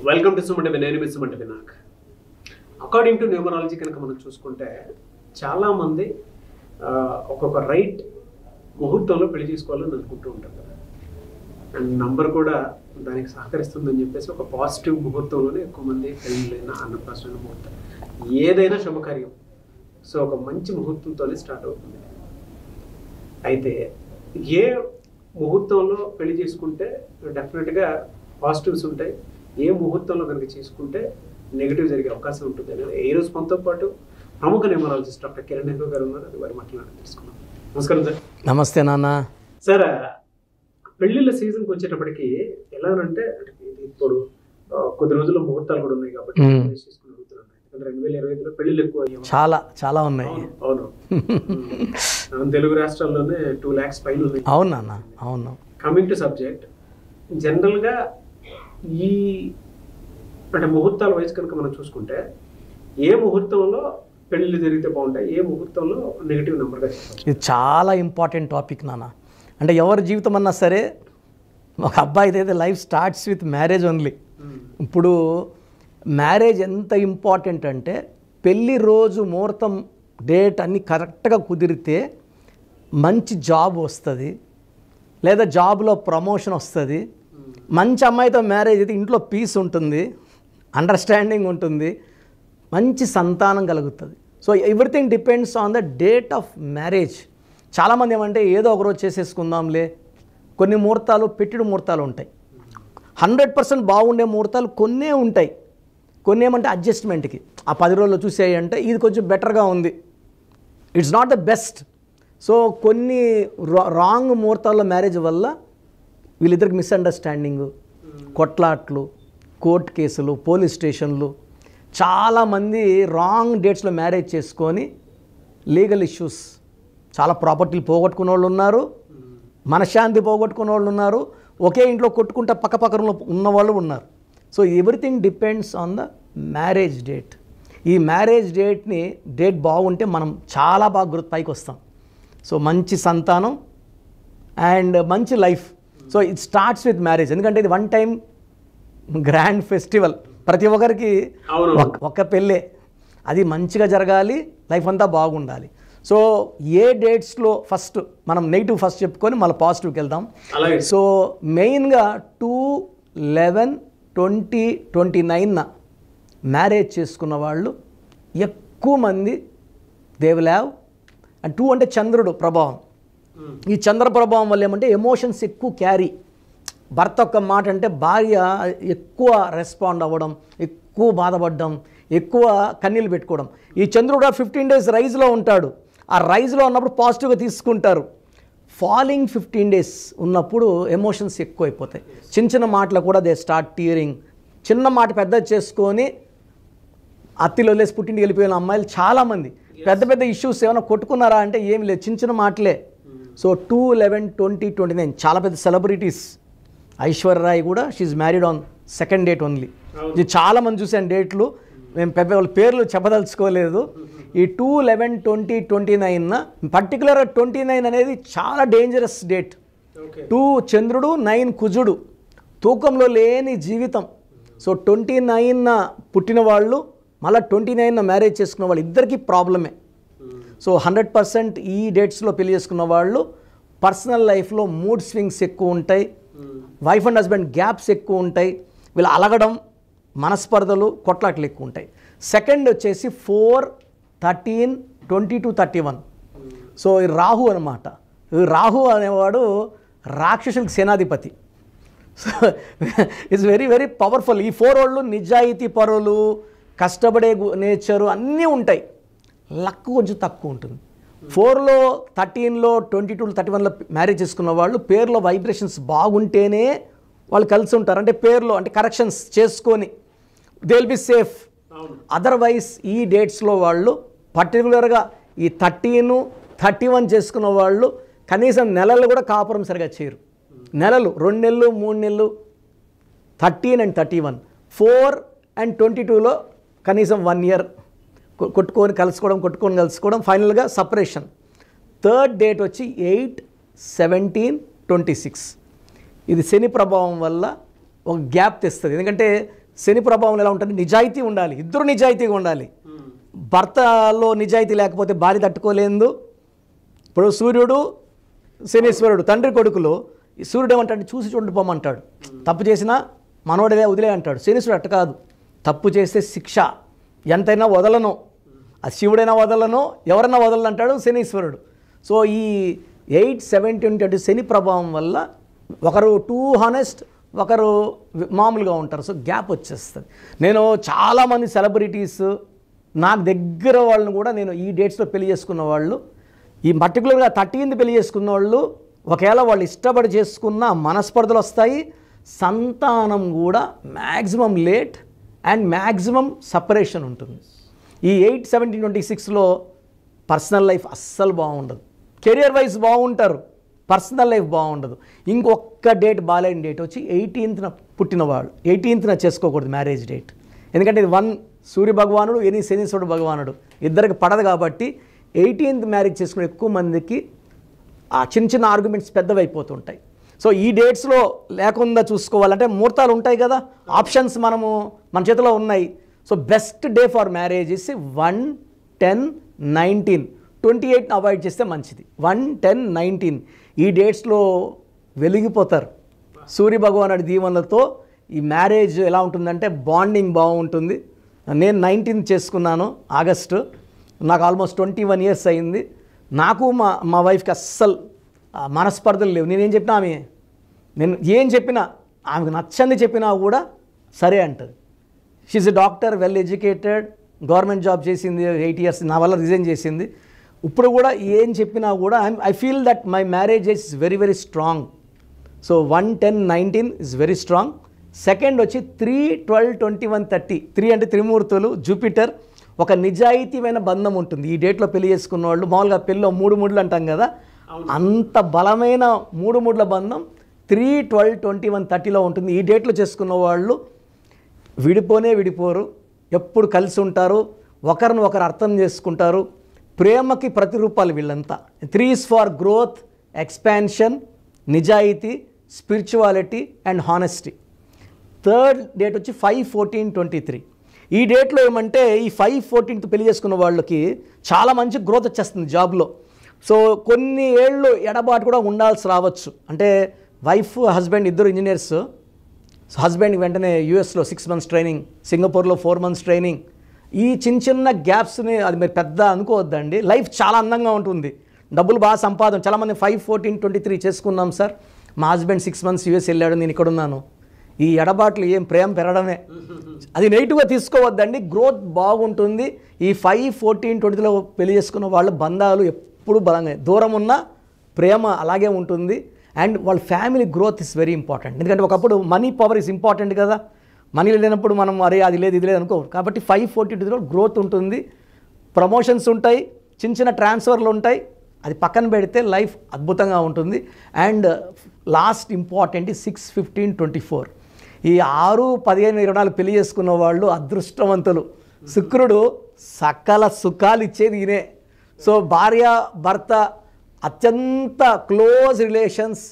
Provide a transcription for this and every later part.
Welcome to సుమంటే నేను మీ సుమంటే Vinayak. According to numerology కనుక మనం చూసుకుంటే చాలామంది ఒక్కొక్క రైట్ ముహూర్తంలో పెళ్లి చేసుకోవాలని అనుకుంటూ ఉంటారు కదా. అండ్ నంబర్ కూడా దానికి సహకరిస్తుందని చెప్పేసి ఒక పాజిటివ్ ముహూర్తంలోనే ఎక్కువ మంది పెళ్ళిళ్ళైనా అన్నప్రాసన ముహూర్తం ఏదైనా శుభకార్యం సో ఒక మంచి ముహూర్తంతోనే స్టార్ట్ అవుతుంది. అయితే ఏ ముహూర్తంలో పెళ్లి చేసుకుంటే డెఫినెట్గా పాజిటివ్స్ ఉంటాయి, ఏ ముహూర్తంలో కనుక చేసుకుంటే నెగిటివ్ జరిగే అవకాశం ఉంటుంది అనేది ఈ రోజు మనతో పాటు ప్రముఖ న్యూమరాలజిస్ట్ డాక్టర్ కిరణ్ నెహ్రూ గారు ఉన్నారు. అది వారి మాట్లాడి తెలుసుకున్నాం. నమస్కారం సార్. నమస్తే నాన్న. సార్, పెళ్లిళ్ళ సీజన్కి వచ్చేటప్పటికి ఎలానంటే ఇప్పుడు కొద్ది రోజుల్లో ముహూర్తాలు కూడా ఉన్నాయి కాబట్టి చేసుకుని అడుగుతున్నాను. ఎందుకంటే 2025లో పెళ్లిళ్ళు ఎక్కువ అయ్యాయి, చాలా చాలా ఉన్నాయి. అవును తెలుగు రాష్ట్రాల్లోనే 2 lakhs పైన ఉన్నాయి. అవును నాన్న, అవును. కమింగ్ టు సబ్జెక్ట్, జనరల్గా ఈ అంటే ముహూర్తాల వయసు కనుక మనం చూసుకుంటే ఏ ముహూర్తంలో పెళ్ళిళ్ళు జరిగితే బాగుంటాయి, ఏ ముహూర్తంలో నెగిటివ్ నెంబర్గా చెప్పాలి? ఇది చాలా ఇంపార్టెంట్ టాపిక్ నాన్న. అంటే ఎవరి జీవితం అన్నా సరే ఒక అబ్బాయి అయితే life starts with marriage only. ఇప్పుడు మ్యారేజ్ ఎంత ఇంపార్టెంట్ అంటే పెళ్ళి రోజు ముహూర్తం డేట్ అన్నీ కరెక్ట్గా కుదిరితే మంచి జాబ్ వస్తుంది, లేదా జాబ్లో ప్రమోషన్ వస్తుంది. మంచి అమ్మాయితో మ్యారేజ్ అయితే ఇంట్లో పీస్ ఉంటుంది, అండర్స్టాండింగ్ ఉంటుంది, మంచి సంతానం కలుగుతుంది. So everything depends on the date of marriage. చాలామంది ఏమంటే ఏదో ఒకరోజు చేసేసుకుందాంలే, కొన్ని ముహూర్తాలు పెట్టిన ముహూర్తాలు ఉంటాయి, 100% బాగుండే ముహూర్తాలు కొన్నే ఉంటాయి, కొన్ని ఏమంటే అడ్జస్ట్మెంట్కి ఆ 10 రోజుల్లో చూసేయంటే ఇది కొంచెం బెటర్గా ఉంది, it's not the best. So కొన్ని రాంగ్ ముహూర్తాల్లో మ్యారేజ్ వల్ల వీళ్ళిద్దరికి మిస్అండర్స్టాండింగు, కొట్లాట్లు, కోర్టు కేసులు, పోలీస్ స్టేషన్లు, చాలామంది రాంగ్ డేట్స్లో మ్యారేజ్ చేసుకొని లీగల్ ఇష్యూస్, చాలా ప్రాపర్టీలు పోగొట్టుకునే వాళ్ళు ఉన్నారు, మనశ్శాంతి పోగొట్టుకునే వాళ్ళు ఉన్నారు, ఒకే ఇంట్లో కొట్టుకుంటా పక్కపక్కన ఉన్నవాళ్ళు ఉన్నారు. So everything depends on the marriage date. ఈ మ్యారేజ్ డేట్ బాగుంటే మనం చాలా బాగా పైకి వస్తాం. సో మంచి సంతానం అండ్ మంచి life. So it starts with marriage. ఎందుకంటే ఇది 1 time గ్రాండ్ ఫెస్టివల్, ప్రతి ఒక్కరికి ఒక పెళ్ళే, అది మంచిగా జరగాలి, లైఫ్ అంతా బాగుండాలి. సో ఏ డేట్స్లో ఫస్ట్ మనం నెగిటివ్ ఫస్ట్ చెప్పుకొని మళ్ళీ పాజిటివ్కి వెళ్దాం. సో మెయిన్గా 2, 11, 20, 29 మ్యారేజ్ చేసుకున్న వాళ్ళు ఎక్కువ మంది దే విల్ హ్యావ్. అండ్ 2 అంటే చంద్రుడు ప్రభావం. ఈ చంద్ర ప్రభావం వల్ల ఏమంటే ఎమోషన్స్ ఎక్కువ క్యారీ. భర్త ఒక్క మాట అంటే భార్య ఎక్కువ రెస్పాండ్ అవ్వడం, ఎక్కువ బాధపడడం, ఎక్కువ కన్నీళ్ళు పెట్టుకోవడం. ఈ చంద్రుడు 15 days రైజ్లో ఉంటాడు. ఆ రైజ్లో ఉన్నప్పుడు పాజిటివ్గా తీసుకుంటారు. ఫాలింగ్ 15 days ఉన్నప్పుడు ఎమోషన్స్ ఎక్కువ అయిపోతాయి. చిన్న చిన్న మాటలు కూడా దే స్టార్ట్ టీరింగ్. చిన్న మాట పెద్ద చేసుకొని అత్తిలో లేసి పుట్టింటికి వెళ్ళిపోయిన అమ్మాయిలు చాలామంది. పెద్ద పెద్ద ఇష్యూస్ ఏమైనా కొట్టుకున్నారా అంటే ఏమి లేదు, చిన్న చిన్న మాటలే. సో 2, 11, 20, 29 చాలా పెద్ద సెలబ్రిటీస్. ఐశ్వర్య రాయ్ కూడా she married on 2nd date only. ఇది చాలామంది చూసాను డేట్లు, మేము పెద్ద వాళ్ళ పేర్లు చెప్పదలుచుకోలేదు. ఈ 2, 11, 20, 29 పర్టికులర్గా 29 అనేది చాలా డేంజరస్ డేట్. 2 చంద్రుడు, 9 కుజుడు, తూకంలో లేని జీవితం. సో 29 పుట్టిన వాళ్ళు మళ్ళీ 29 మ్యారేజ్ చేసుకున్న వాళ్ళు ఇద్దరికీ ప్రాబ్లమే. సో 100% ఈ డేట్స్లో పెళ్లి చేసుకున్న వాళ్ళు పర్సనల్ లైఫ్లో మూడ్ స్వింగ్స్ ఎక్కువ ఉంటాయి, వైఫ్ అండ్ హస్బెండ్ గ్యాప్స్ ఎక్కువ ఉంటాయి, వీళ్ళు అలగడం, మనస్పర్ధలు, కొట్లాట్లు ఎక్కువ ఉంటాయి. సెకండ్ వచ్చేసి 4, 13, 22, 31. సో ఈ రాహు అనమాట. రాహు అనేవాడు రాక్షసులకు సేనాధిపతి. So it's very very powerful. ఈ 4 వాళ్ళు నిజాయితీ పరులు, కష్టపడే నేచరు అన్నీ ఉంటాయి, లక్ కొంచెం తక్కువ ఉంటుంది. 4లో, 13లో, 22లో, 31లో మ్యారేజ్ చేసుకున్న వాళ్ళు పేర్లో వైబ్రేషన్స్ బాగుంటేనే వాళ్ళు కలిసి ఉంటారు. అంటే పేర్లో అంటే కరెక్షన్స్ చేసుకొని they will be safe. Otherwise ఈ డేట్స్లో వాళ్ళు పర్టికులర్గా ఈ 13, 31 చేసుకున్న వాళ్ళు కనీసం నెలలు కూడా కాపురం సరిగా చేయరు. నెలలు 2 నెలలు 3 నెలలు 13 and 31. 4 and 22లో కనీసం 1 year కొట్టుకొని కలుసుకోవడం, ఫైనల్గా సపరేషన్. 3rd date వచ్చి 8, 17, 26. ఇది శని ప్రభావం వల్ల ఒక గ్యాప్ తెస్తుంది. ఎందుకంటే శని ప్రభావం ఎలా ఉంటుంది, నిజాయితీ ఉండాలి, ఇద్దరు నిజాయితీగా ఉండాలి. భర్తలో నిజాయితీ లేకపోతే భార్య తట్టుకోలేదు. ఇప్పుడు సూర్యుడు శనీశ్వరుడు తండ్రి కొడుకులు, సూర్యుడు ఏమంటాడు, చూసి చూడిపోమంటాడు, తప్పు చేసినా మనోడే వదిలే అంటాడు. శనీశ్వరుడు అట్ట కాదు, తప్పు చేస్తే శిక్ష ఎంతైనా వదలను, ఆ శివుడైనా వదలను, ఎవరైనా వదలను అంటాడు శనీశ్వరుడు. సో ఈ 8-17-20 శని ప్రభావం వల్ల ఒకరు టూ హానెస్ట్, ఒకరు మామూలుగా ఉంటారు. సో గ్యాప్ వచ్చేస్తుంది. నేను చాలామంది సెలబ్రిటీస్ నాకు దగ్గర వాళ్ళని కూడా నేను ఈ డేట్స్లో పెళ్లి చేసుకున్న వాళ్ళు, ఈ పర్టికులర్గా 13th పెళ్లి చేసుకున్న వాళ్ళు, ఒకవేళ వాళ్ళు ఇష్టపడి చేసుకున్న మనస్పర్ధలు వస్తాయి, సంతానం కూడా maximum late and maximum separation ఉంటుంది. ఈ 8-17-26లో పర్సనల్ లైఫ్ అస్సలు బాగుండదు, కెరియర్ వైజ్ బాగుంటారు, పర్సనల్ లైఫ్ బాగుండదు. ఇంకొక డేట్ బాలేని డేట్ వచ్చి 18th పుట్టిన వాళ్ళు. 18th చేసుకోకూడదు మ్యారేజ్ డేట్, ఎందుకంటే ఇది 1 సూర్య భగవానుడు, ఎని శనీశ్వరుడు భగవానుడు, ఇద్దరికి పడదు. కాబట్టి 18th మ్యారేజ్ చేసుకునే ఎక్కువ మందికి ఆ చిన్న చిన్న ఆర్గ్యుమెంట్స్ పెద్దవైపోతుంటాయి. సో ఈ డేట్స్లో లేకుండా చూసుకోవాలంటే ముహూర్తాలు ఉంటాయి కదా, ఆప్షన్స్ మన చేతిలో ఉన్నాయి. So best day for marriage is 1, 10, 19, 28 avoid చేస్తే మంచిది. 1, 10, 19 ఈ డేట్స్లో వెలిగిపోతారు సూర్య భగవానుడి దీవెనలతో. ఈ మ్యారేజ్ ఎలా ఉంటుందంటే బాండింగ్ బాగుంటుంది. నేను 19th చేసుకున్నాను ఆగస్టు, నాకు ఆల్మోస్ట్ 21 years అయింది. నాకు మా వైఫ్కి అస్సలు మనస్పర్ధలు లేవు. నేనేం చెప్పినా నేను ఏం చెప్పినా ఆమెకు నచ్చంది చెప్పినా కూడా సరే అంటది. She a doctor, well educated, government job చేసింది 8 years, నా వల్ల రిజైన్ చేసింది. ఇప్పుడు కూడా ఏం చెప్పినా కూడా I feel that my marriage is very very strong. So 1, 10, 19 is very strong. Second వచ్చి 3, 12, 21, 30. 3 అంటే త్రిమూర్తులు, జూపిటర్, ఒక నిజాయితీమైన బంధం ఉంటుంది. ఈ డేట్లో పెళ్లి చేసుకున్న వాళ్ళు మామూలుగా పెళ్ళిలో 3 ముడులు అంటాం కదా, అంత బలమైన 3 ముడుల బంధం 3, 12, 21, 30లో ఉంటుంది. ఈ డేట్లో చేసుకున్న వాళ్ళు విడిపోరు, ఎప్పుడు కలిసి ఉంటారు, ఒకరిని ఒకరు అర్థం చేసుకుంటారు, ప్రేమకి ప్రతిరూపాలు వీళ్ళంతా. 3 is ఫర్ గ్రోత్, ఎక్స్పాన్షన్, నిజాయితీ, spirituality and honesty. Third date వచ్చి 5, 14, 23. ఈ డేట్లో ఏమంటే ఈ 5, 14th పెళ్లి చేసుకున్న వాళ్ళకి చాలా మంచి గ్రోత్ వచ్చేస్తుంది జాబ్లో. సో కొన్ని ఏళ్ళు ఎడబాటు కూడా ఉండాల్సి రావచ్చు. అంటే వైఫ్ హస్బెండ్ ఇద్దరు ఇంజనీర్స్, హస్బెండ్కి వెంటనే యూఎస్లో 6 months ట్రైనింగ్, సింగపూర్లో 4 months ట్రైనింగ్. ఈ చిన్న గ్యాప్స్ని అది మీరు పెద్ద అనుకోవద్దండి. లైఫ్ చాలా అందంగా ఉంటుంది, డబ్బులు బాగా సంపాదన. చాలామంది 5, 14, 23 చేసుకున్నాం సార్, మా హస్బెండ్ 6 months యూఎస్ వెళ్ళాడు, నేను ఇక్కడ ఉన్నాను. ఈ ఎడబాట్లు ఏం ప్రేమ పెరగడమే, అది నెగిటివ్గా తీసుకోవద్దండి. గ్రోత్ బాగుంటుంది. ఈ 5, 14, 20లో పెళ్లి చేసుకున్న వాళ్ళ బంధాలు ఎప్పుడు బలంగా, దూరం ఉన్న ప్రేమ అలాగే ఉంటుంది. అండ్ వాళ్ళ family growth is very important. ఎందుకంటే ఒకప్పుడు మనీ పవర్ ఇస్ ఇంపార్టెంట్ కదా, మనీ లేనప్పుడు మనం అరే అది లేదు ఇది లేదు అనుకో. కాబట్టి 5, 14 గ్రోత్ ఉంటుంది, ప్రమోషన్స్ ఉంటాయి, చిన్న ట్రాన్స్ఫర్లు ఉంటాయి. అది పక్కన పెడితే లైఫ్ అద్భుతంగా ఉంటుంది. And last important 6, 15, 24. ఈ 6, 15, 24 పెళ్లి చేసుకున్న వాళ్ళు అదృష్టవంతులు. శుక్రుడు సకల సుఖాలు ఇచ్చేది ఈయనే. సో భార్య భర్త అత్యంత క్లోజ్ రిలేషన్స్,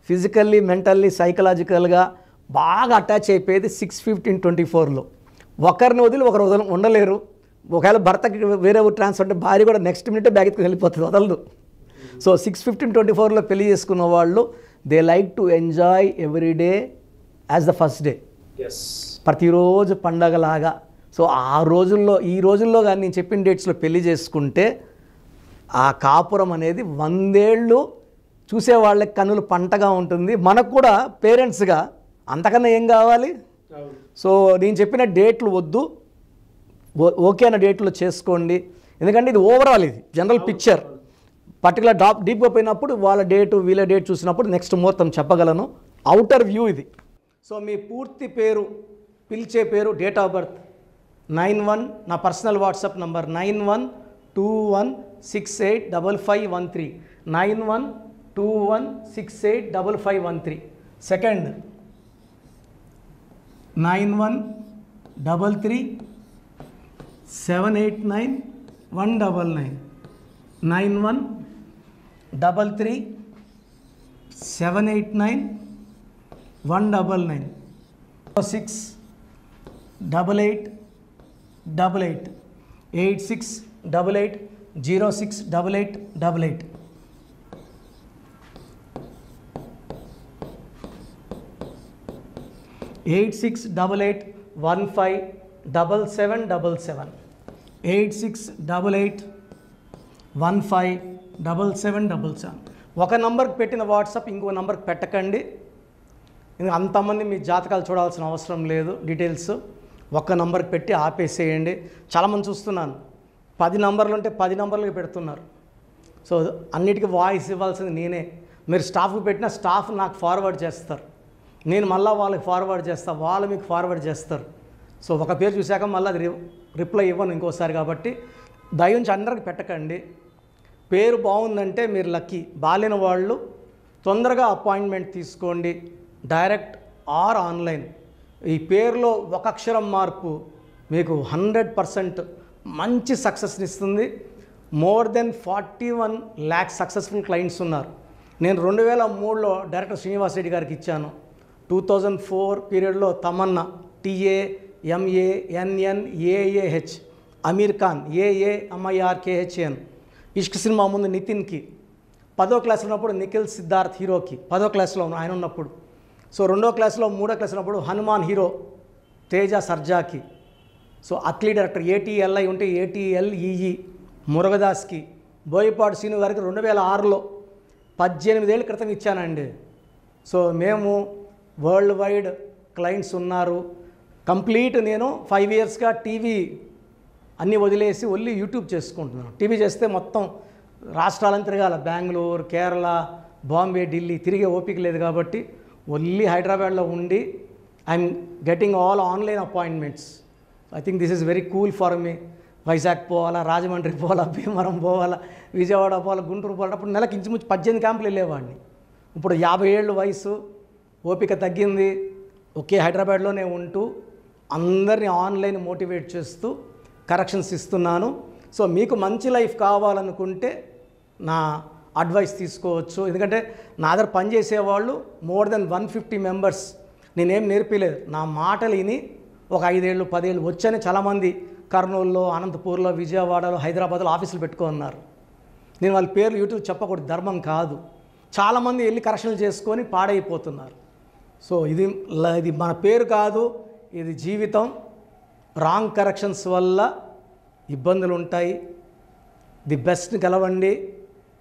ఫిజికల్లీ, మెంటల్లీ, సైకలాజికల్గా బాగా అటాచ్ అయిపోయేది 6, 15, 24లో. ఒకరిని వదిలి ఒకరు ఉండలేరు. ఒకవేళ భర్తకి వేరే ట్రాన్స్ఫర్ అంటే భార్య కూడా నెక్స్ట్ మినిటే బ్యాగ్ ఎత్తుకుని వెళ్ళిపోతుంది, వదలదు. సో 6, 15, 24లో పెళ్లి చేసుకున్న వాళ్ళు they like to enjoy every day as the first day, ప్రతిరోజు పండగలాగా. సో ఈ రోజుల్లో కానీ నేను చెప్పిన డేట్స్లో పెళ్లి చేసుకుంటే ఆ కాపురం అనేది 100 ఏళ్ళు చూసే వాళ్ళకి కన్నులు పంటగా ఉంటుంది. మనకు కూడా పేరెంట్స్గా అంతకన్నా ఏం కావాలి. సో నేను చెప్పిన డేట్లు వద్దు, ఓకే అన్న డేట్లో చేసుకోండి. ఎందుకంటే ఇది ఓవరాల్, ఇది జనరల్ పిక్చర్. పర్టికులర్ డీప్గా పోయినప్పుడు వాళ్ళ డేటు వీళ్ళ డేట్ చూసినప్పుడు నెక్స్ట్ ముహూర్తం చెప్పగలను. అవుటర్ వ్యూ ఇది. సో మీ పూర్తి పేరు, పిలిచే పేరు, డేట్ ఆఫ్ బర్త్ 91, నా పర్సనల్ వాట్సాప్ నంబర్ 9121685513, 9121685513. సెకండ్ 9133789199, 9133789199. 6 8888 8688 068888 8688157777 8688157777 ఒక నంబర్కి పెట్టిన వాట్సాప్ ఇంకో నంబర్కి పెట్టకండి. అంతమంది మీ జాతకాలు చూడాల్సిన అవసరం లేదు. డీటెయిల్స్ ఒక్క నంబర్కి పెట్టి ఆపేసేయండి. చాలామంది చూస్తున్నాను 10 నంబర్లు ఉంటే 10 నంబర్లకి పెడుతున్నారు. సో అన్నిటికీ వాయిస్ ఇవ్వాల్సింది నేనే. మీరు స్టాఫ్కి పెట్టిన స్టాఫ్ నాకు ఫార్వర్డ్ చేస్తారు, నేను మళ్ళీ వాళ్ళకి ఫార్వర్డ్ చేస్తాను, వాళ్ళు మీకు ఫార్వర్డ్ చేస్తారు. సో ఒక పేరు చూశాక మళ్ళీ అది రిప్లై ఇవ్వను ఇంకోసారి. కాబట్టి దయించి అందరికి పెట్టకండి. పేరు బాగుందంటే మీరు లక్కీ. బాలేని వాళ్ళు తొందరగా అపాయింట్మెంట్ తీసుకోండి, డైరెక్ట్ ఆర్ ఆన్లైన్. ఈ పేరులో ఒక అక్షరం మార్పు మీకు 100% మంచి సక్సెస్ని ఇస్తుంది. More than 41 lakhs successful clients ఉన్నారు. నేను 2003లో డైరెక్టర్ శ్రీనివాస్ రెడ్డి గారికి ఇచ్చాను. 2004 పీరియడ్లో తమన్నా TAMANNAAH, అమీర్ ఖాన్ AAMIRKHN, ఇష్క్ సినిమా ముందు నితిన్కి, 10వ క్లాస్లో ఉన్నప్పుడు నిఖిల్ సిద్ధార్థ్ హీరోకి, 10వ క్లాస్లో ఆయన ఉన్నప్పుడు. సో 2వ క్లాస్లో 3వ క్లాస్ ఉన్నప్పుడు హనుమాన్ హీరో తేజ సర్జాకి. సో అట్లీ డైరెక్టర్ ATLI ఉంటే ATLEE మురుగదాస్కి, బోయపాటి శ్రీను గారికి 2006లో 18 ఏళ్ళ క్రితం ఇచ్చానండి. సో మేము వరల్డ్ వైడ్ క్లయింట్స్ ఉన్నారు. కంప్లీట్ నేను 5 yearsగా టీవీ అన్నీ వదిలేసి ఓన్లీ యూట్యూబ్ చేసుకుంటున్నాను. టీవీ చేస్తే మొత్తం రాష్ట్రాలను తిరగాల, బెంగళూరు, కేరళ, బాంబే, ఢిల్లీ తిరిగే ఓపిక లేదు. కాబట్టి ఓన్లీ హైదరాబాద్లో ఉండి I'm getting all online appointments. I think this is very cool for me. Vizag పోవాలా, రాజమండ్రి పోవాలా, భీమవరం పోవాలా, విజయవాడ పోవాలా, గుంటూరు పోవాలా. అప్పుడు నెలకు ఇంచుమించు 18 క్యాంపులు వెళ్ళేవాడిని. ఇప్పుడు 50 ఏళ్ళు వయసు, ఓపిక తగ్గింది. ఒకే హైదరాబాద్లోనే ఉంటూ అందరినీ ఆన్లైన్ మోటివేట్ చేస్తూ కరెక్షన్స్ ఇస్తున్నాను. సో మీకు మంచి లైఫ్ కావాలనుకుంటే నా అడ్వైస్ తీసుకోవచ్చు. ఎందుకంటే నా దగ్గర పనిచేసేవాళ్ళు మోర్ దెన్ 150 మెంబర్స్. నేనేం నేర్పిలేదు, నా మాటలు విని ఒక 5 ఏళ్ళు 10 ఏళ్ళు వచ్చని చాలామంది కర్నూలులో, అనంతపూర్లో, విజయవాడలో, హైదరాబాద్లో ఆఫీసులు పెట్టుకున్నారు. నేను వాళ్ళ పేర్లు యూట్యూబ్ చెప్పకూడదు, ధర్మం కాదు. చాలామంది వెళ్ళి కరెక్షన్లు చేసుకొని పాడైపోతున్నారు. సో ఇది మన పేరు కాదు, ఇది జీవితం. రాంగ్ కరెక్షన్స్ వల్ల ఇబ్బందులు ఉంటాయి. ది బెస్ట్ గెలవండి,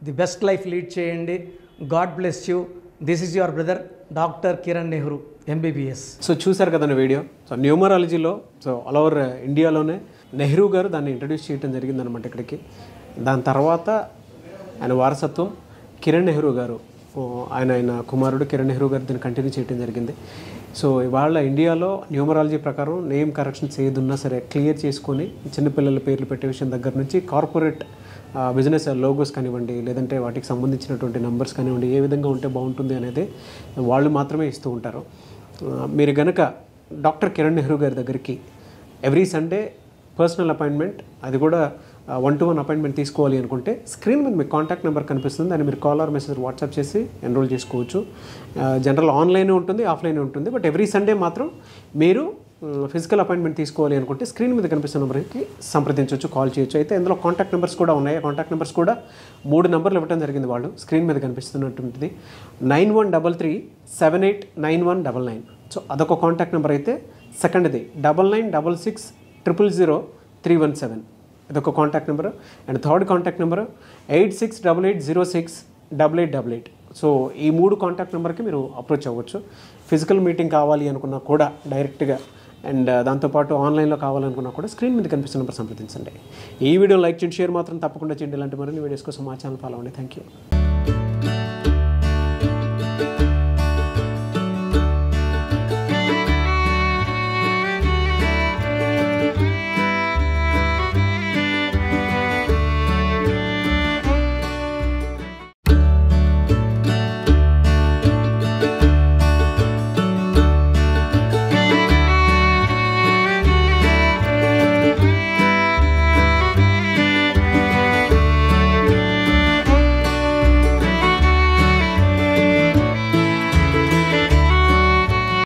ది బెస్ట్ లైఫ్ లీడ్ చేయండి. God bless you. This is your brother doctor Kiran Nehru MBBS. So చూశారు కదండి వీడియో. సో న్యూమరాలజీలో సో ఆల్ ఓవర్ ఇండియాలోనే నెహ్రూ గారు దాన్ని ఇంట్రడ్యూస్ చేయడం జరిగిందనమాట ఇక్కడికి. దాని తర్వాత ఆయన వారసత్వం కిరణ్ నెహ్రూ గారు, ఆయన కుమారుడు కిరణ్ నెహ్రూ గారు దీన్ని కంటిన్యూ చేయడం జరిగింది. సో ఇవాళ ఇండియాలో న్యూమరాలజీ ప్రకారం నేమ్ కరెక్షన్స్ ఏదున్నా సరే క్లియర్ చేసుకొని చిన్నపిల్లల పేర్లు పెట్టే విషయం దగ్గర నుంచి కార్పొరేట్ బిజినెస్ లోగోస్ కానివ్వండి, లేదంటే వాటికి సంబంధించినటువంటి నెంబర్స్ కానివ్వండి, ఏ విధంగా ఉంటే బాగుంటుంది అనేది వాళ్ళు మాత్రమే ఇస్తూ ఉంటారు. మీరు కనుక డాక్టర్ కిరణ్ నెహ్రూ గారి దగ్గరికి ఎవ్రీ సండే పర్సనల్ అపాయింట్మెంట్, అది కూడా 1-to-1 అపాయింట్మెంట్ తీసుకోవాలి అనుకుంటే స్క్రీన్ మీద మీకు కాంటాక్ట్ నెంబర్ కనిపిస్తుంది. దాన్ని మీరు కాల్ ఆర్ మెసేజ్ వాట్సాప్ చేసి ఎన్రోల్ చేసుకోవచ్చు. జనరల్ ఆన్లైన్ ఉంటుంది, ఆఫ్లైన్ ఉంటుంది. బట్ ఎవ్రీ సండే మాత్రం మీరు ఫిజికల్ అపాయింట్మెంట్ తీసుకోవాలి అనుకుంటే స్క్రీన్ మీద కనిపిస్తున్న నెంబర్కి సంప్రదించవచ్చు, కాల్ చేయొచ్చు. అయితే ఇందులో కాంటాక్ట్ నెంబర్స్ కూడా ఉన్నాయి. కాంటాక్ట్ నెంబర్స్ కూడా 3 నెంబర్లు ఇవ్వడం జరిగింది. వాళ్ళు స్క్రీన్ మీద కనిపిస్తున్నటువంటిది 9133789199. సో అదొక కాంటాక్ట్ నెంబర్. అయితే సెకండ్ది 9966000317, ఇదొక contact number. And third contact number 8688068888. So ఈ 3 కాంటాక్ట్ నెంబర్కి మీరు అప్రోచ్ అవ్వచ్చు. ఫిజికల్ మీటింగ్ కావాలి అనుకున్నా కూడా డైరెక్ట్గా, అండ్ దాంతోపాటు ఆన్లైన్లో కావాలనుకున్నా కూడా స్క్రీన్ మీద కనిపిస్తున్న నెంబర్ సంప్రదించండి. ఈ వీడియో లైక్ చేయండి, షేర్ మాత్రం తప్పకుండా చేయండి. ఇలాంటి మరిన్ని వీడియోస్ కోసం మా ఛానల్ ఫాలో అవ్వండి. Thank you.